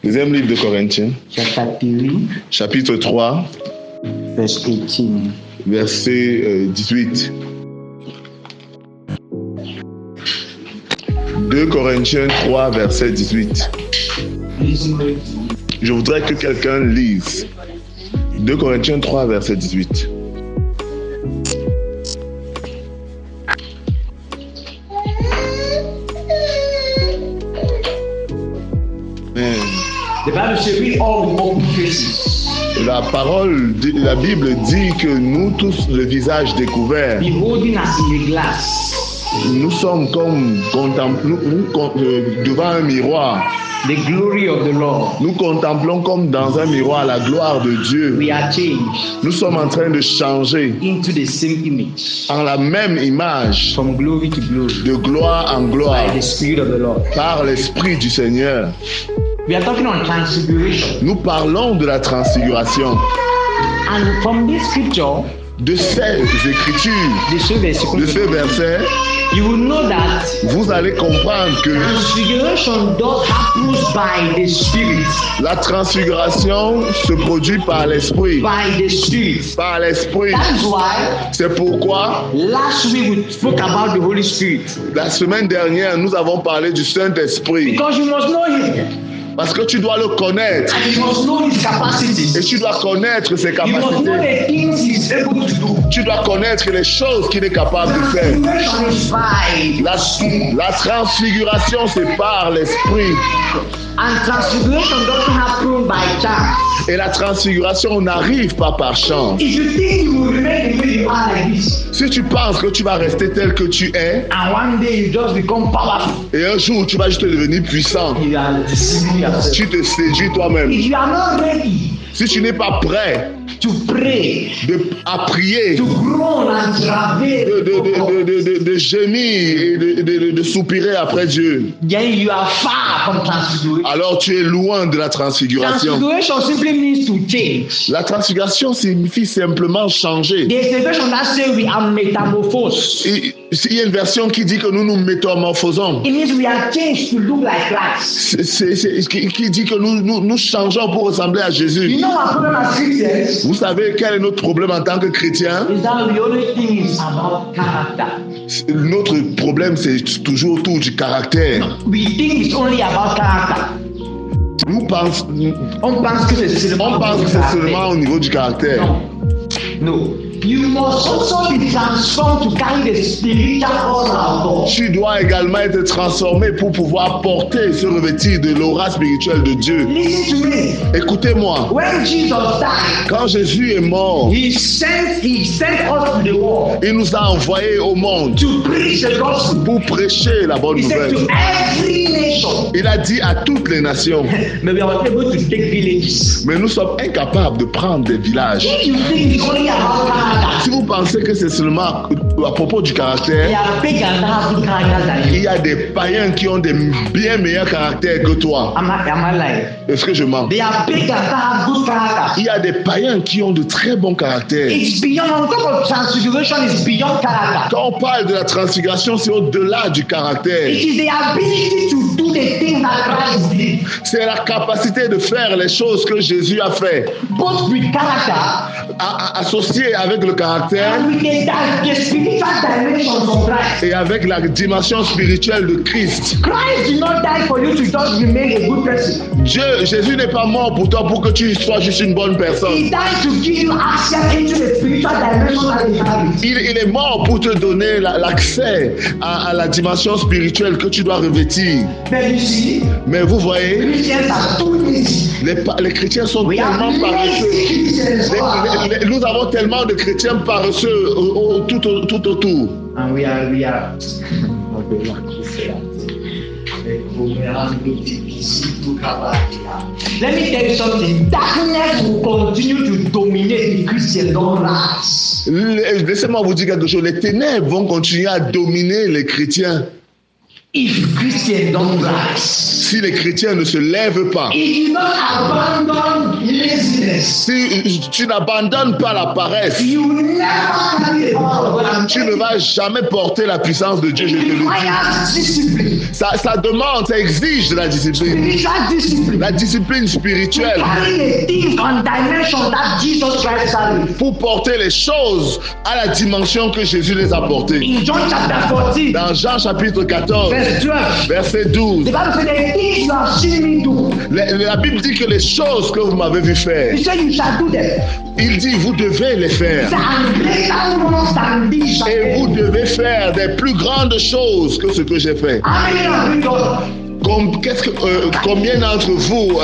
Deuxième livre de Corinthiens, chapitre 3, verset 18. 2 Corinthiens 3, verset 18. Je voudrais que quelqu'un lise. 2 Corinthiens 3, verset 18. La parole, la Bible dit que nous tous, le visage découvert, nous sommes comme devant un miroir. The glory of the Lord. Nous contemplons comme dans un miroir la gloire de Dieu. We are changed. Nous sommes en train de changer into the same image. En la même image. From glory to glory. De gloire en gloire. By the Spirit of the Lord. Par l'Esprit du Seigneur. We are talking on transfiguration. Nous parlons de la transfiguration. And from this scripture, de ces écritures, de ce verset, you will know that vous allez comprendre que transfiguration does happen by the Spirit. La transfiguration se produit par l'Esprit. By the Spirit. Par l'Esprit. That's why. C'est pourquoi. Last week we spoke about the Holy Spirit. La semaine dernière, nous avons parlé du Saint-Esprit. Because you must know Him. Parce que tu dois le connaître. And you must know his capacities. Et tu dois connaître ses capacités. You must know the things he's able to do. Tu dois connaître les choses qu'il est capable de faire. La transfiguration, c'est par l'Esprit. And transfiguration doesn't happen by chance. Et la transfiguration n'arrive pas par chance. If you think you will remain the way you are like this, si tu penses que tu vas rester tel que tu es, and one day you just become powerful, et un jour tu vas juste devenir puissant, you are deceiving yourself. Tu te séduis toi-même. If you are not ready, si tu n'es pas prêt to pray, à prier, to groan and travail, de gémir et de soupirer après Dieu, then you are far from transfiguration. Alors tu es loin de la transfiguration. Transfiguration simply means to change. La transfiguration signifie simplement changer. There's a version that says we are metamorphosed. Il y a une version qui dit que nous nous métamorphosons. It means we are changed to look like Christ. Qui dit que nous changeons pour ressembler à Jésus. You know our problem as Christians? Vous savez quel est notre problème en tant que chrétiens? Is that we only think it's about character. Notre problème c'est toujours autour du caractère. We think it's only about character. On pense que c'est seulement au niveau du caractère. No. You must also be transformed to carry the spiritual aura of God. Tu dois également être transformé pour pouvoir porter, se revêtir de l'aura spirituelle de Dieu. Listen to me. Écoutez-moi. When Jesus died, quand Jésus est mort, He sent us to the world. Il nous a envoyés au monde to preach the gospel. Pour prêcher la bonne nouvelle. To every nation. Il a dit à toutes les nations. But we are able to take villages. Mais nous sommes incapables de prendre des villages. If you think it's only about si vous pensez que c'est seulement à propos du caractère, il y a des païens qui ont des bien meilleurs caractères que toi. Est-ce que je mens? Il y a des païens qui ont de très bons caractères. Quand on parle de la transfiguration, c'est au-delà du caractère. C'est la capacité de faire les choses que Jésus a fait. Associé avec le caractère et avec la dimension spirituelle de Christ. Jésus n'est pas mort pour toi pour que tu sois juste une bonne personne. Il est mort pour te donner l'accès à la dimension spirituelle que tu dois revêtir. Mais vous voyez, les chrétiens sont tellement paresseux. Nous avons tellement de chrétiens paresseux tout autour. And we are Let me tell you something. Darkness will continue to dominate the Christian lives. Laissez-moi vous dire quelque chose. Les ténèbres vont continuer à dominer les chrétiens. If Christians don't rise. si les chrétiens ne se lèvent pas, if you don't abandon laziness, si tu n'abandonnes pas la paresse, you will never carry the power of God. tu ne vas jamais porter la puissance de Dieu, je te le dis. Requires discipline. Ça demande, ça exige de la discipline. Spiritual discipline. La discipline spirituelle Carry the things on dimension that Jesus Christ carried. pour porter les choses à la dimension que Jésus les a portées. In John chapter 14, Dans Jean chapitre 14, verse 12, verset 12, the Bible says the things you have seen me do, la Bible dit que les choses que vous m'avez vu faire, he said you shall do them. il dit vous devez les He faire. said, and greater ones than these shall Et vous be. devez faire des plus grandes choses que ce que j'ai fait. How many of you know? Combien d'entre vous,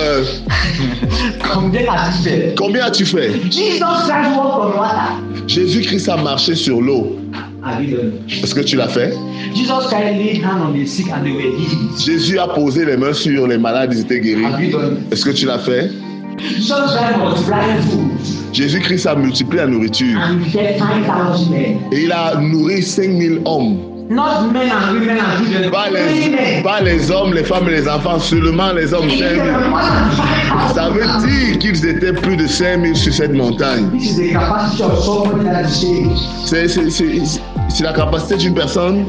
combien as-tu fait? Jesus Christ walked on water. Jésus-Christ a marché sur l'eau. Have you done? Est-ce que tu l'as fait? Jesus Christ laid hand on the sick and they were healed. Jésus a posé les mains sur les malades, ils étaient guéris. Have you done? Est-ce que tu l'as fait? Jesus Christ multiplied food Jésus-Christ a multiplié la nourriture and he fed 5,000 men. et il a nourri 5000 hommes. Not men and women and children. Pas les hommes, les femmes et les enfants, seulement les hommes. 5000. Ça veut dire qu'ils étaient plus de 5000 sur cette montagne. This is the capacity of somebody that is saved. C'est la capacité d'une personne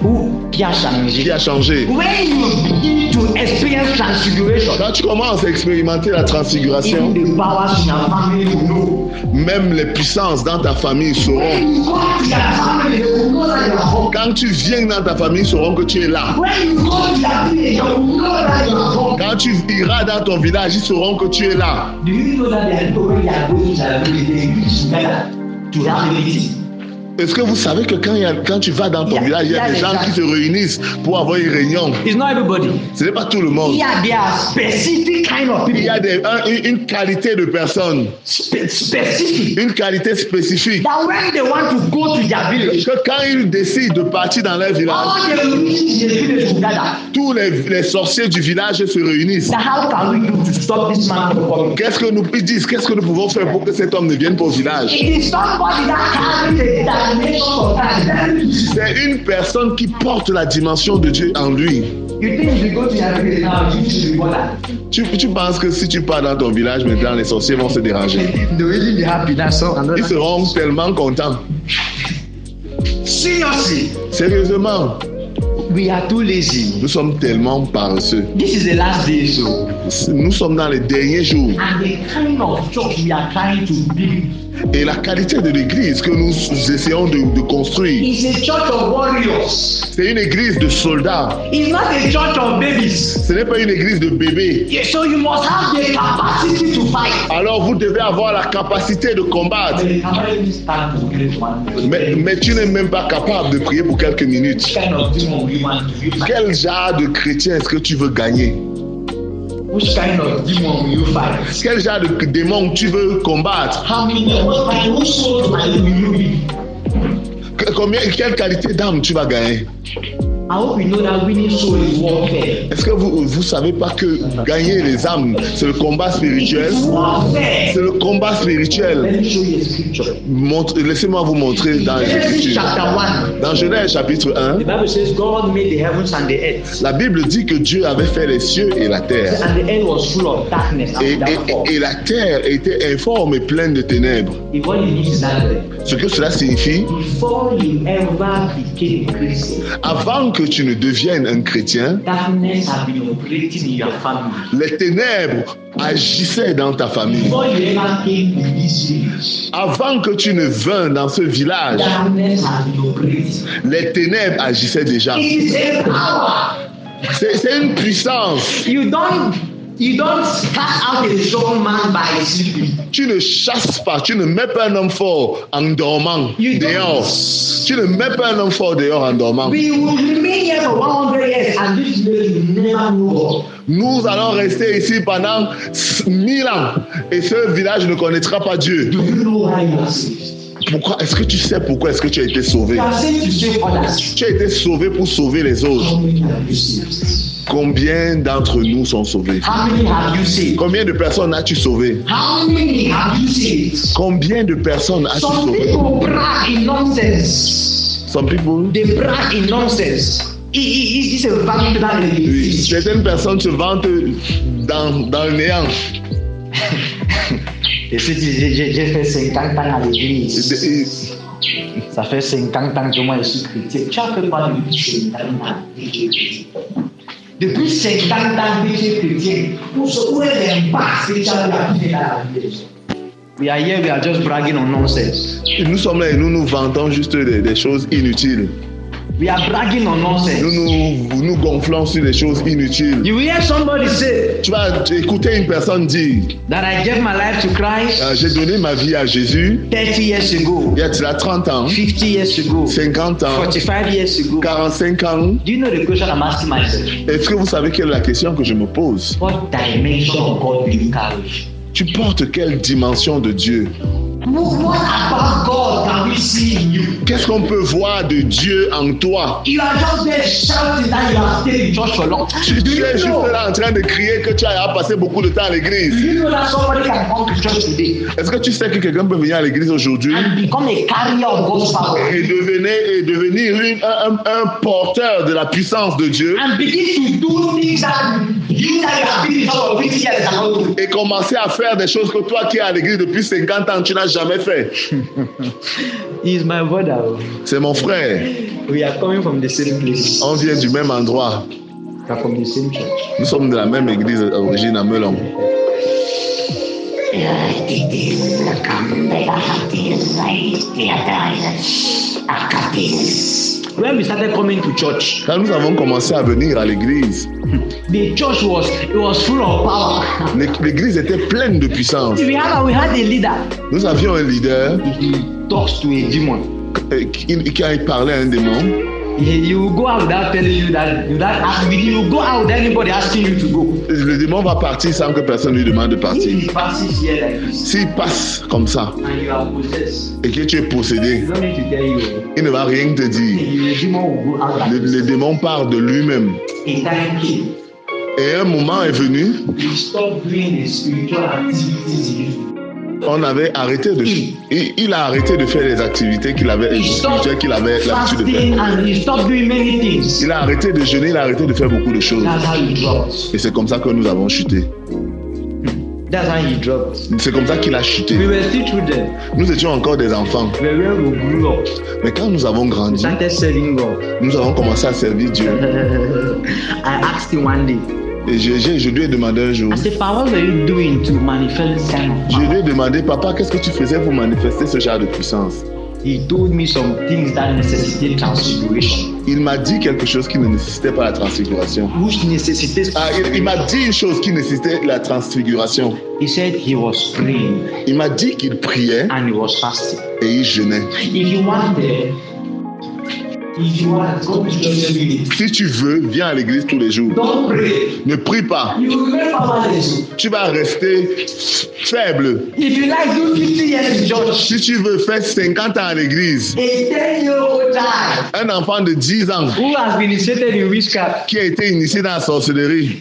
Qui a changé. qui a changé. When you begin to experience transfiguration, Quand tu commences à expérimenter la transfiguration, even the powers in your family will know. même les puissances dans ta famille sauront. When you go to your family, they will know that you are home. Quand tu viens dans ta famille, ils sauront que tu es là. When you go to your village, they will know that you are home. Quand tu iras dans ton village, ils sauront que tu es là. Do you know that there are people when they are going to their village, they meet together to have a meeting? Est-ce que vous savez que quand tu vas dans ton village, il y a des gens qui se réunissent pour avoir une réunion? It's not everybody. Ce n'est pas tout le monde. Yeah, there are specific kind of Il y people. a une qualité de personnes, Specific. une qualité spécifique. That when they want to go to their village, Que quand ils décident de partir dans leur village, all the communities in the village together. tous les sorciers du village se réunissent. That how can we do to stop this man from coming? Qu'est-ce que nous disent? Qu'est-ce que nous pouvons faire pour que cet homme ne vienne pas au village? It is somebody that carries the dimension of that. C'est une personne qui porte la dimension de Dieu en lui. You think if you go to your village now, you should be bothered. Tu penses que si tu pars dans ton village maintenant, les sorciers vont se déranger. They will really be happy. That's all. Ils seront tellement contents. Seriously, Sérieusement, we are too lazy. nous sommes tellement paresseux. This is the last day, so. Nous sommes dans les derniers jours. And the kind of church we are trying to build Et la qualité de l'église que nous essayons de construire, is a church of warriors. c'est une église de soldats. It's not a church of babies. Ce n'est pas une église de bébés. Yeah, so you must have the capacity to fight. Alors vous devez avoir la capacité de combattre. Mais tu n'es même pas capable de prier pour quelques minutes. Kind of demon will you want to fight? Quel genre de chrétien est-ce que tu veux gagner? Which kind of demon will you fight? Quel genre de démon tu veux combattre? How many whose soul will you be? Quelle qualité d'âme tu vas gagner? I hope you know that winning soul is warfare. Est-ce que vous savez pas que gagner les âmes, c'est le combat spirituel? It's warfare. C'est le combat spirituel. Let me show you a scripture. Laissez-moi vous montrer dans les Genesis Écritures. chapter 1. Dans Genèse chapitre 1, The Bible says God made the heavens and the earth. la Bible dit que Dieu avait fait les cieux et la terre. And the earth was full of darkness and without form. Et la terre était informe et pleine de ténèbres. If what it means that Ce que cela signifie, before you ever became a Christian, avant que tu ne deviennes un chrétien, darkness has been operating in your family. les ténèbres agissaient dans ta famille. Before you ever came to this village, Avant que tu ne vins dans ce village, darkness has been operating. les ténèbres agissaient déjà. It is a power. C'est une puissance. You don't cast out a strong man by sleeping. Tu ne chasses pas, tu ne mets pas un homme fort en dormant dehors. Tu ne mets pas un homme fort dehors en dormant. We will remain here for 100 years and this village will never know God. Nous allons rester ici pendant 1000 ans et ce village ne connaîtra pas Dieu. Do you know why you are saved? Pourquoi? Est-ce que tu sais pourquoi est-ce que tu as été sauvé? You are saved to save others. Tu as été sauvé pour sauver les autres. How many have you saved? Combien d'entre nous sont sauvés? How many have you saved? Combien de personnes as-tu sauvé? How many have you saved? Combien de personnes as-tu Some sauvé? people brag in nonsense. Some people, They brag in nonsense. Il se vante dans l'église. Certaines personnes se vantent dans le néant. Et si j'ai fait 50 ans à l'église. Ça fait 50 ans que moi je suis chrétien. Tu as fait quoi depuis 50 ans que tu es chrétien? Depuis 50 ans que tu es chrétien, où est l'impact spirituel de la vie dans la vie? We are here, we are just bragging on nonsense. Nous sommes là et nous nous vantons juste des choses inutiles. We are bragging on nonsense. Nous gonflons sur des choses inutiles. You will hear somebody say, tu vas écouter une personne dire that I gave my life to Christ. J'ai donné ma vie à Jésus 30 years ago. Il y a 30 ans. 50 years ago. 50 ans. 45 years ago. 45 ans. Do you know the question I'm asking myself? Est-ce que vous savez quelle est la question que je me pose? What dimension of God do you carry? Tu portes quelle dimension de Dieu? What about God can we see in you? Qu'est-ce qu'on peut voir de Dieu en toi? You are just there shouting that you have stayed in church for long. Tu es juste là en train de crier que tu as passé beaucoup de temps à l'église. Do you know that somebody can come to church today? Est-ce que tu sais que quelqu'un peut venir à l'église aujourd'hui and become a carrier of God's power? Et devenir un porteur de la puissance de Dieu? And begin to do things that you have been in church for 50 years cannot do. Et commencer à faire des choses que toi qui es à l'église depuis 50 ans tu n'as jamais fait. He is my brother. C'est mon frère. We are coming from the same place. On vient du même endroit. We are from the same church. Nous sommes de la même église d'origine à Melon. When we started coming to church, quand nous avons commencé à venir à l'église, the church was full of power. L'église était pleine de puissance. We had a leader. Nous avions un leader. He talks to a demon. Qui a parlé à un démon. You go out without telling you that you go out without anybody asking you to go. Le démon va partir sans que personne lui demande de partir. If he passes here like this, s'il passe comme ça and you are possessed, et que tu es possédé, he don't need to tell you. Il ne va rien te dire. The demon will go out like Le démon part de lui-même. A time came. Et un moment est venu. He stopped doing the spiritual activities he used. On avait arrêté de. Il a arrêté de faire les activités qu'il avait l'habitude de faire. Il a arrêté de jeûner, il a arrêté de faire beaucoup de choses. Et c'est comme ça que nous avons chuté. C'est comme ça qu'il a chuté. Nous étions encore des enfants. Mais quand nous avons grandi, nous avons commencé à servir Dieu. Et je lui ai demandé un jour. Je lui ai demandé, papa, qu'est-ce que tu faisais pour manifester ce genre de puissance? He told me some things that necessitate transfiguration. Il m'a dit quelque chose qui ne nécessitait pas la transfiguration. Il m'a dit une chose qui nécessitait la transfiguration. He said he was praying. Il m'a dit qu'il priait and he was fasting. Et il jeûnait. Si tu veux, viens à l'église tous les jours. Ne prie pas. Tu vas rester faible. Si tu veux faire 50 ans à l'église, un enfant de 10 ans qui a été initié dans la sorcellerie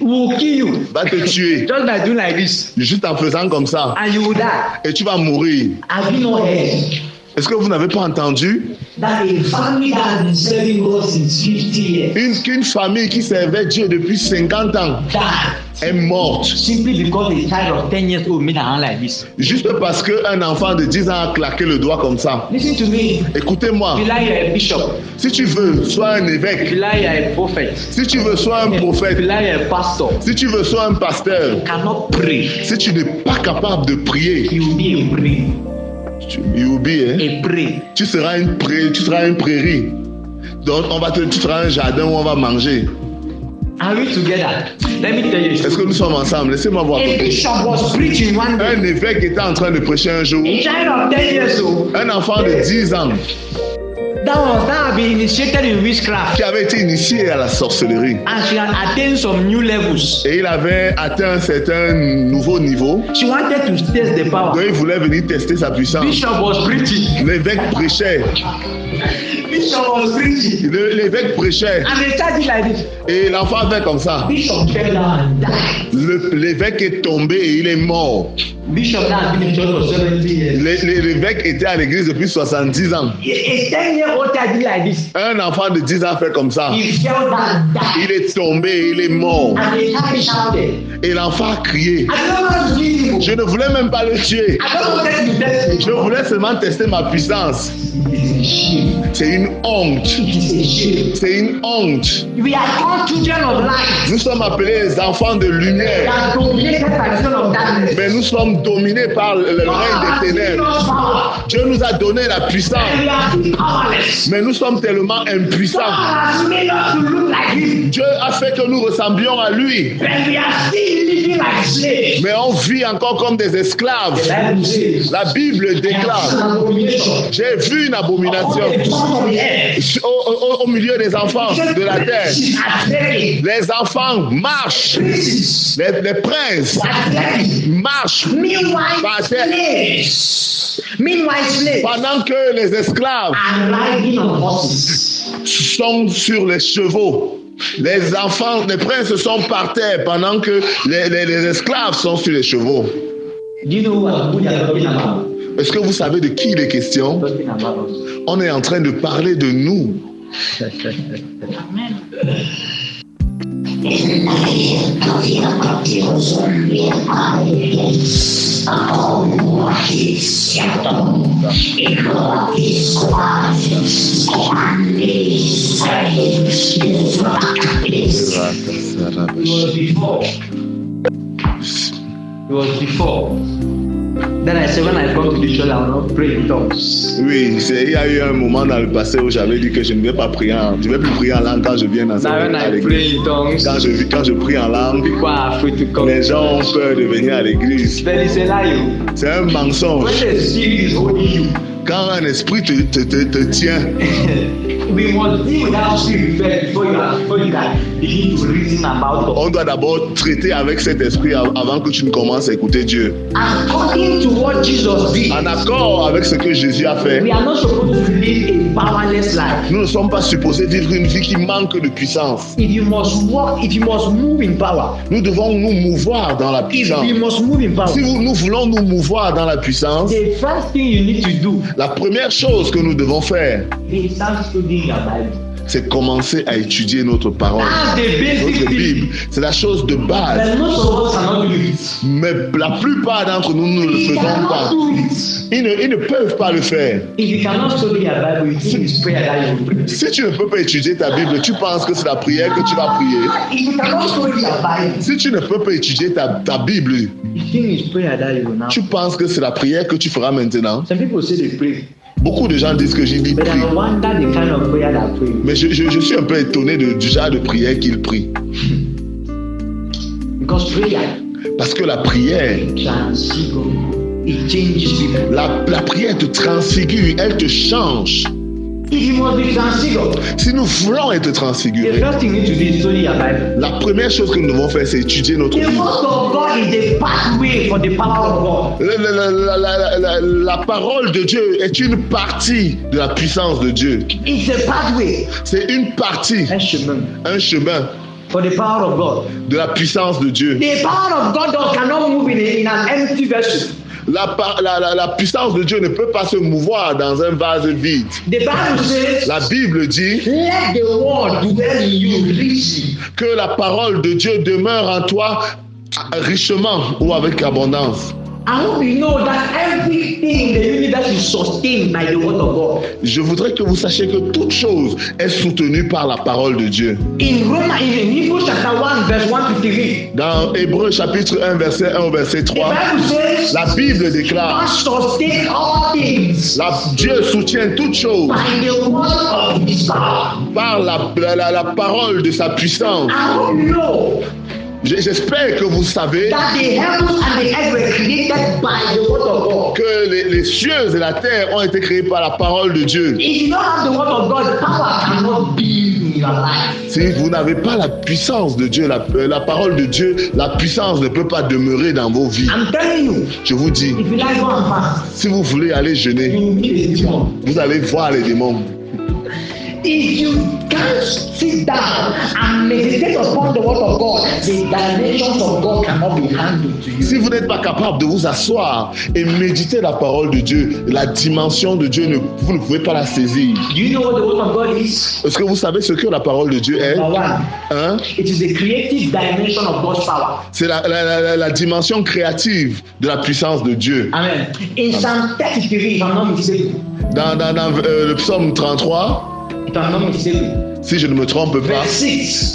va te tuer juste en faisant comme ça. Et tu vas mourir. Est-ce que vous n'avez pas entendu? Qu'une famille qui servait Dieu depuis 50 ans est morte. Juste parce qu'un enfant de 10 ans a claqué le doigt comme ça. Écoutez-moi. Si tu veux, sois un évêque. Si tu veux, sois un prophète. Si tu veux, sois un pasteur. Si tu n'es pas capable de prier, tu seras une prairie. Donc tu seras un jardin où on va manger. Are we together? Let me tell you. Est-ce que nous sommes ensemble? Laissez-moi voir. Un évêque était en train de prêcher un jour. Un enfant de 10 ans. Qui avait été initié à la sorcellerie. Et il avait atteint un certain nouveau niveau. Donc il voulait venir tester sa puissance. L'évêque prêchait. L'évêque prêchait. Et l'enfant fait comme ça. L'évêque est tombé et il est mort. L'évêque était à l'église depuis 70 ans. Un enfant de 10 ans fait comme ça. Il est tombé, il est mort. Et l'enfant a crié. Je ne voulais même pas le tuer. Je voulais seulement tester ma puissance. C'est une honte. C'est une honte. Nous sommes appelés les enfants de lumière. Mais nous sommes dominés par le règne des ténèbres. Dieu nous a donné la puissance. Mais nous sommes tellement impuissants. Dieu a fait que nous ressemblions à lui. Mais on vit encore comme des esclaves. La Bible déclare: j'ai vu une abomination au milieu des enfants de la terre. Les enfants marchent. Les princes marchent par terre. Pendant que les esclaves sont sur les chevaux. Les enfants, les princes sont par terre pendant que les esclaves sont sur les chevaux. Est-ce que vous savez de qui il est question? On est en train de parler de nous. It was before. Then I said, when I come to the church, I will not pray in tongues. Oui, il y a eu un moment dans le passé où j'avais dit que je ne vais pas prier je ne vais plus prier en langue quand je viens dans l'église. Quand je prie en langue, les gens ont peur de venir à l'église. C'est un mensonge. Quand un esprit te tient, on doit d'abord traiter avec cet esprit avant que tu ne commences à écouter Dieu. En accord avec ce que Jésus a fait, nous ne sommes pas supposés vivre une vie qui manque de puissance. Nous devons nous mouvoir dans la puissance. Si nous voulons nous mouvoir dans la puissance, la première chose que nous devons faire, c'est commencer à étudier notre parole, notre Bible. C'est la chose de base. Mais la plupart d'entre nous ne le faisons pas. Ils ne peuvent pas le faire. Si tu ne peux pas étudier ta Bible, tu penses que c'est la prière que tu vas prier. Si tu ne peux pas étudier ta Bible, tu penses que c'est la prière que tu feras maintenant. Beaucoup de gens disent que j'ai dit prie. Mais je suis un peu étonné du genre de prière qu'ils prient. Parce que la prière, la prière te transfigure, elle te change. Si nous voulons être transfigurés, la première chose que nous devons faire, c'est étudier notre Bible. La parole de Dieu est une partie de la puissance de Dieu. C'est une partie, un chemin de la puissance de Dieu. La puissance de Dieu ne peut pas se mouvoir dans un vase vide. La Bible dit que la parole de Dieu demeure en toi richement ou avec abondance. Je voudrais que vous sachiez que toute chose est soutenue par la parole de Dieu. Dans Hébreux chapitre 1, verset 1 au verset 3, la Bible déclare: Dieu soutient toutes choses par la parole de sa puissance. J'espère que vous savez que les cieux et la terre ont été créés par la parole de Dieu. Si vous n'avez pas la puissance de Dieu, la parole de Dieu, la puissance ne peut pas demeurer dans vos vies. Je vous dis, si vous voulez aller jeûner, vous allez voir les démons. If you can't sit down and meditate upon the word of God, the dimensions of God cannot be handled to you. Si vous n'êtes pas capable de vous asseoir et méditer la parole de Dieu, la dimension de Dieu, vous ne pouvez pas la saisir. Do you know what the word of God is? Est-ce que vous savez ce que la parole de Dieu est? Hein? It is the creative dimension of God's power. C'est la dimension créative de la puissance de Dieu. Amen. In Psalm 33, if I'm not mistaken. Dans le psaume 33, si je ne me trompe pas,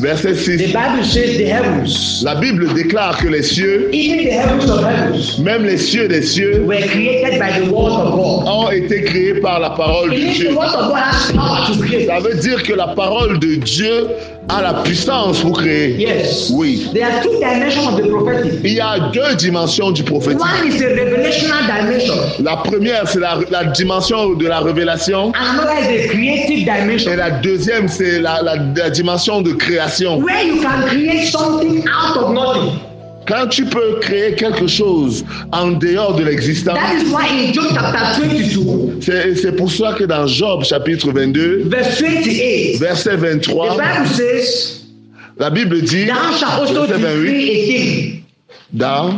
verset 6, the Bible says the heavens, la Bible déclare que les cieux, even the heavens of heavens, même les cieux des cieux, were created by the word of God. Ont été créés par la parole de Dieu. The word of God has power to create. Ça veut dire que la parole de Dieu a la puissance pour créer. Yes. Oui. There are two dimensions of the prophetic. Il y a deux dimensions du prophétique. One is the revelational dimension. La première, c'est la dimension de la révélation. And another is the creative dimension. Et la deuxième, c'est la dimension de création. Where you can create something out of nothing. Quand tu peux créer quelque chose en dehors de l'existence. That is why in Job chapter 22. C'est pour ça que dans Job chapitre 22, verset 23, the Bible says, la Bible dit, verset 28,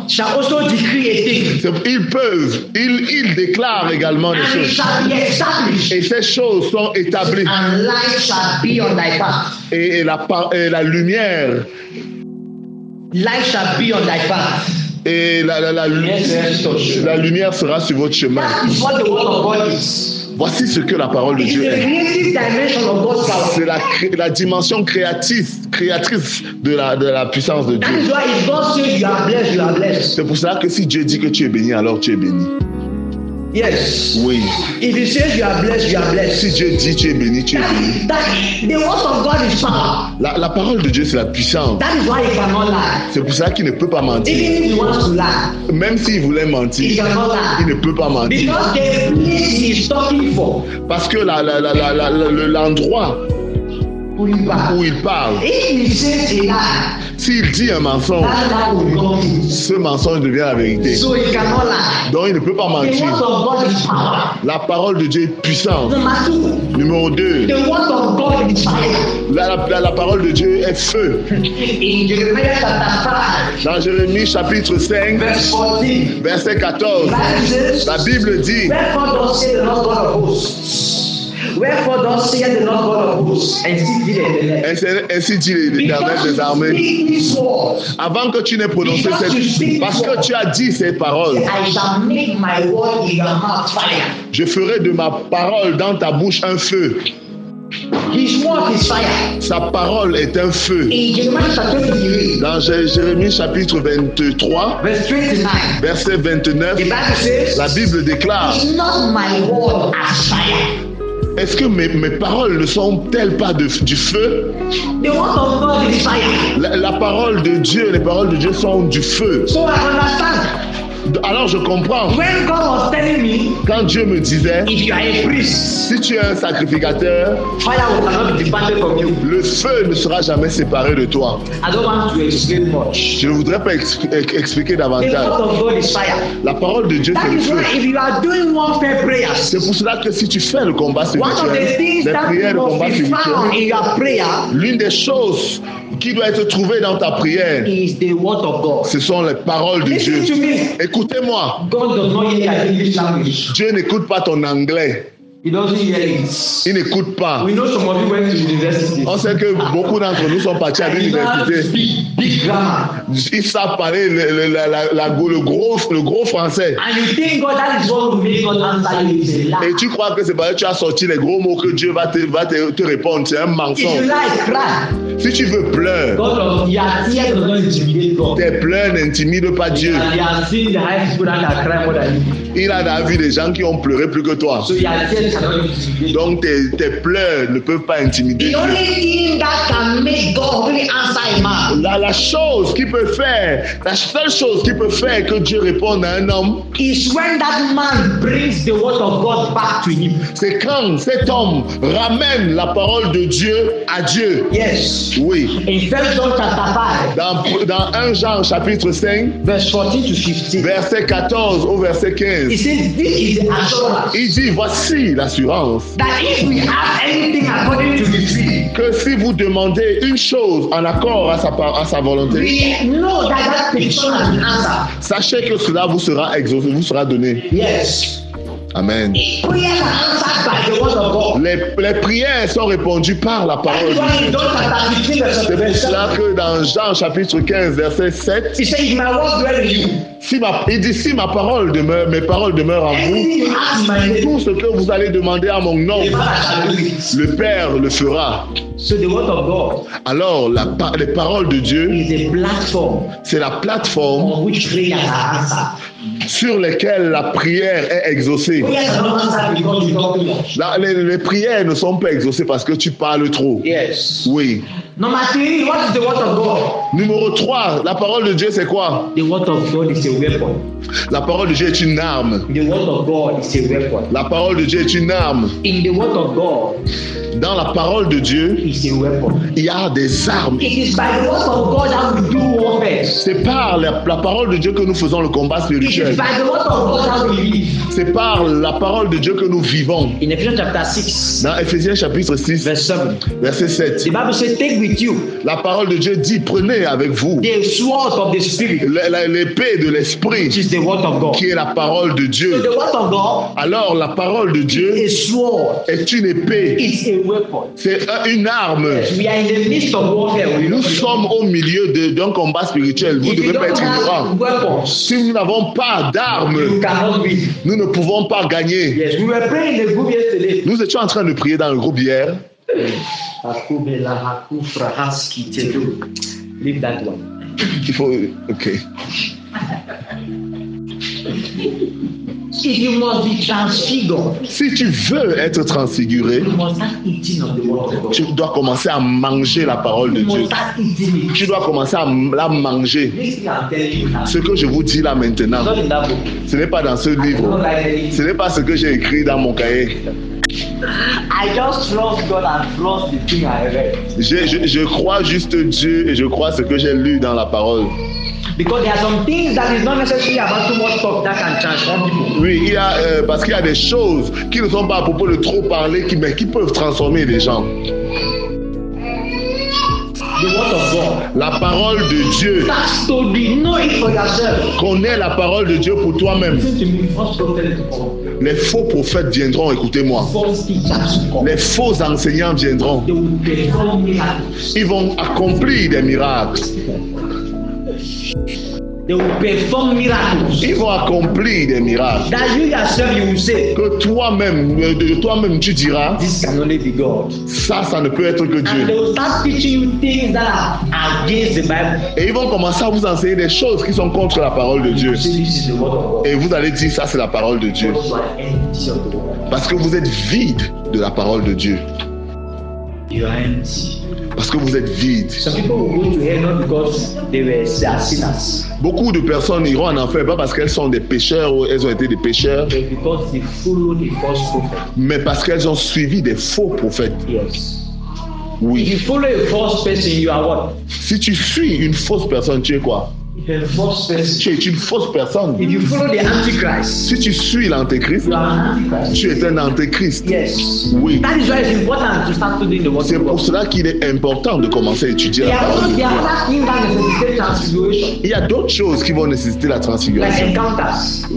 shall also decree a thing. Ils peuvent, ils déclarent également des choses. Et ces choses sont établies. And light shall be on thy path. Et la lumière. Light shall be on thy path. Et la lumière sera sur votre chemin. That is what the word of God is. Voici ce que la parole de Dieu est. C'est la dimension créatrice de la puissance de Dieu. C'est pour cela que si Dieu dit que tu es béni, alors tu es béni. Yes. Oui. If he says you are blessed, you are blessed. Si Dieu dit tu es béni, tu es béni. The word of God is power. La parole de Dieu, c'est la puissance. That is why he cannot lie. C'est pour ça qu'il ne peut pas mentir. Even if he wants to lie. Même s'il voulait mentir, he cannot lie. Il ne peut pas mentir. Because the place he is talking for. Parce que l'endroit où il parle. If he says a lie. S'il dit un mensonge, ce mensonge devient la vérité. So he cannot lie. Donc il ne peut pas mentir. The word of God is power. La parole de Dieu est puissante. Number 2. Numéro 2. The word of God is fire. La parole de Dieu est feu. In Jeremiah chapter 5. Dans Jérémie chapitre 5, verset 14, la Bible dit. Wherefore thus saith the Lord God of hosts. Wherefore thus saith the Lord God of hosts. Ainsi dit l'Éternel des armées. Avant que tu n'aies prononcé parce que tu as dit ces paroles. I shall make my word in your mouth fire. Je ferai de ma parole dans ta bouche un feu. His word is fire. Sa parole est un feu. Dans Jérémie chapitre 23, verset 29, la Bible déclare. Is not my word as fire. Est-ce que mes paroles ne sont-elles pas du feu? The word of God is fire. La parole de Dieu, les paroles de Dieu sont du feu. So I understand. Alors je comprends. When God was telling me, quand Dieu me disait, if you are a priest, si tu es un sacrificateur, fire will not be departed from you. Le feu ne sera jamais séparé de toi. I don't want to explain much. Je ne voudrais pas expliquer davantage. The word of God is fire. La parole de Dieu, c'est le feu. If you are doing warfare prayers, c'est pour cela que si tu fais le combat spirituel, les prières de combat spirituel, l'une des choses qui doit être trouvée dans ta prière, is the word of God. Ce sont les paroles de Dieu. Écoutez-moi. God does not hear English language. Dieu n'écoute pas ton anglais. He doesn't hear it. Il n'écoute pas. We know some of you went to university. On sait que beaucoup d'entre nous sont partis à l'université. Big grammar. Ils savent parler le gros français. And you think God, that is what will make God answer you. Is a lie. Et tu crois que c'est parce que tu as sorti les gros mots que Dieu va te répondre. C'est un mensonge. If you like, cry. Si tu veux pleurer, tes pleurs n'intimident pas Dieu. Il a vu des gens qui ont pleuré plus que toi. Donc tes pleurs ne peuvent pas intimider Dieu. La chose qui peut faire, la seule chose qui peut faire que Dieu réponde à un homme, c'est quand cet homme ramène la parole de Dieu à Dieu. Yes. Oui. In 1 John chapter 5. Dans 1 Jean chapitre 5, Verse 14 to 15. verset 14 au verset 15. It says, this is the assurance. Il dit, voici l'assurance. That if we ask anything according to His will, Que si vous demandez une chose en accord à sa volonté, we know that petition has been answered. sachez que cela vous sera exaucé, vous sera donné. Yes. Amen. Prayers are answered by the word of God. Les prières sont répondues par la parole de Dieu. C'est pour cela que dans Jean chapitre 15 verset 7, He said, my word dwell in you. il dit, si ma parole demeure, mes paroles demeurent en vous, Anything you ask in my name, tout ce que vous allez demander à mon nom, the Father shall do it. le Père le fera. So the word of God Alors, les paroles de Dieu, is a platform c'est la plateforme on which prayers are answered. sur laquelle la prière est exaucée. Prayers are not answered because you talk too much. Les prières ne sont pas exaucées parce que tu parles trop. Yes. Oui. Number 3, what is the word of God? Numéro 3, la parole de Dieu, c'est quoi? The word of God is a weapon. La parole de Dieu est une arme. The word of God is a weapon. La parole de Dieu est une arme. In the word of God Dans la parole de Dieu, is a weapon. il y a des armes. It is by the word of God that we do warfare. C'est par la parole de Dieu que nous faisons le combat It spirituel. is by the word of God that we live. C'est par la parole de Dieu que nous vivons. In Ephesians chapter 6, Dans Éphésiens chapitre 6, verse 7, verset 7, the Bible says, take with you la parole de Dieu dit, prenez avec vous the sword of the Spirit, l'épée de l'esprit, which is the word of God. qui est la parole de So Dieu. the word of God Alors la parole de Dieu is a sword. est une épée, It's a weapon. c'est une arme. We are in the midst of warfare. Nous sommes au milieu d'un combat spirituel. Vous ne If you devez pas don't être ignorant. have weapons, Si nous n'avons pas d'armes, you cannot win. nous ne pouvons pas gagner. Yes, we were praying in the group yesterday. Nous étions en train de prier dans le groupe hier. Leave that one. Il faut. Ok. If you must be transfigured, Si tu veux être transfiguré, you must start eating of the word of God. tu dois commencer à manger la parole de You Dieu. must start eating it. Tu dois commencer à la manger. This thing I'm telling you now. Ce que je vous dis là maintenant, Not in that book. ce n'est pas dans ce I don't livre. like anything. Ce n'est pas ce que j'ai écrit dans mon cahier. I just trust God and trust the thing I read. Je crois juste Dieu et je crois ce que j'ai lu dans la parole. Because there are some things that is not necessarily about too much talk that can transform people. Oui, il y a, parce qu'il y a des choses qui ne sont pas à propos de trop parler, mais qui peuvent transformer les gens. The word of God. La parole de Dieu. That story, know it for yourself. Connais la parole de Dieu pour toi-même. Listen to me, false prophets will come. Les faux prophètes viendront, écoutez-moi. False teachers will come. Les faux enseignants viendront. They will perform miracles. Ils vont accomplir des miracles. They will perform miracles. Ils vont accomplir des miracles. That you yourself you will say, Que toi-même, de toi-même, tu diras, this can only be God. ça ne peut être que And they Dieu. will start teaching you things that are against the Bible. Et ils vont commencer à vous enseigner des choses qui sont contre la parole de Dieu. You say this is the word of God. Et vous allez dire, ça c'est la parole de Dieu. Because you are empty of the word. Parce que vous êtes vide de la parole de Dieu. You are empty. Parce que vous êtes vide. Some people will go to hell not because they are sinners, Beaucoup de personnes iront en enfer, pas parce qu'elles sont des pécheurs ou elles ont été des pécheurs, but because they follow the false prophet. mais parce qu'elles ont suivi des faux prophètes. Yes. If Oui. you follow a false person, you are what? Si tu suis une fausse personne, tu es quoi? A false person. Tu es une fausse personne. If you follow the Antichrist, Si tu suis l'antéchrist, you are an Antichrist. tu es un antéchrist. Yes. Oui. That is why it's important to start studying the word C'est of pour God. cela qu'il est important de commencer à étudier There la are parole de there Dieu. are other things that necessitate transfiguration, Il y a d'autres choses qui vont nécessiter la like transfiguration, encounters.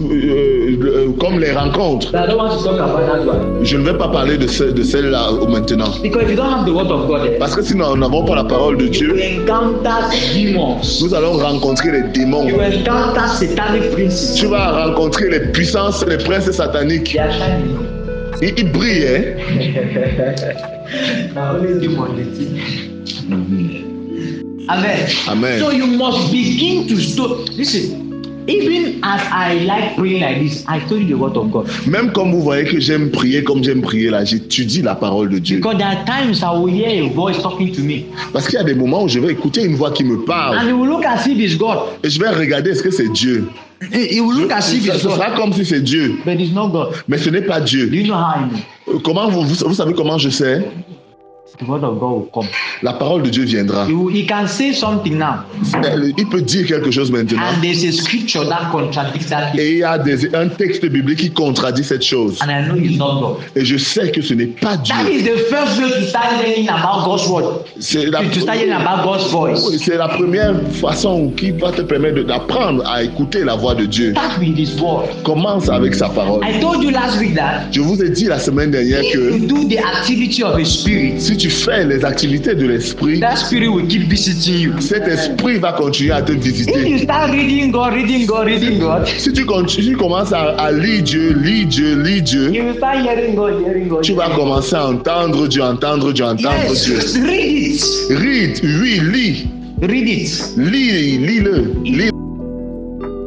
comme les rencontres. But I don't want to talk about that one. Je ne vais pas parler de celle-là maintenant. Because if you don't have the word of God there, Parce que si nous n'avons pas la parole de you Dieu, will encounter demons. nous allons rencontrer les démons. You will encounter satanic princes. Tu vas rencontrer les puissances, les princes sataniques. They are shining. Ils brillent, hein? Now only demons they see. Amen. Amen. So you must begin to study. Listen, even as I like praying like this, I study the word of God. Même comme vous voyez que j'aime prier comme j'aime prier là, j'étudie la parole de Dieu. Because there are times I will hear a voice talking to me, Parce qu'il y a des moments où je vais écouter une voix qui me and parle it will look as if it's God. et je vais regarder est-ce que c'est Dieu. It will look as if Ce it's God, sera comme si c'est Dieu, but it's not God. mais ce n'est pas Do Dieu. you know how I know? Comment vous savez comment je sais? the word of God will come. La parole de Dieu viendra. He can say something now. Il peut dire quelque chose maintenant. And there's a scripture that contradicts that. Et il y a un texte biblique qui contredit cette chose. And I know it's not God. Et je sais que ce n'est pas Dieu. That is the first way to start learning about God's word. C'est la, to start learning about God's voice. C'est la première façon qui va te permettre d'apprendre à écouter la voix de Dieu. Start with His word. Commence avec sa parole. I told you last week that. Je vous ai dit la semaine dernière que you do the activity of a spirit, si tu fais les activités de l'esprit, that spirit will keep visiting you. Cet esprit va continuer à te visiter. If you start reading God, si tu commences à lire Dieu, you will start hearing God. Tu vas commencer à entendre Dieu. Yes, Dieu. Read it. Read, oui, lis. Read it. Lis-le.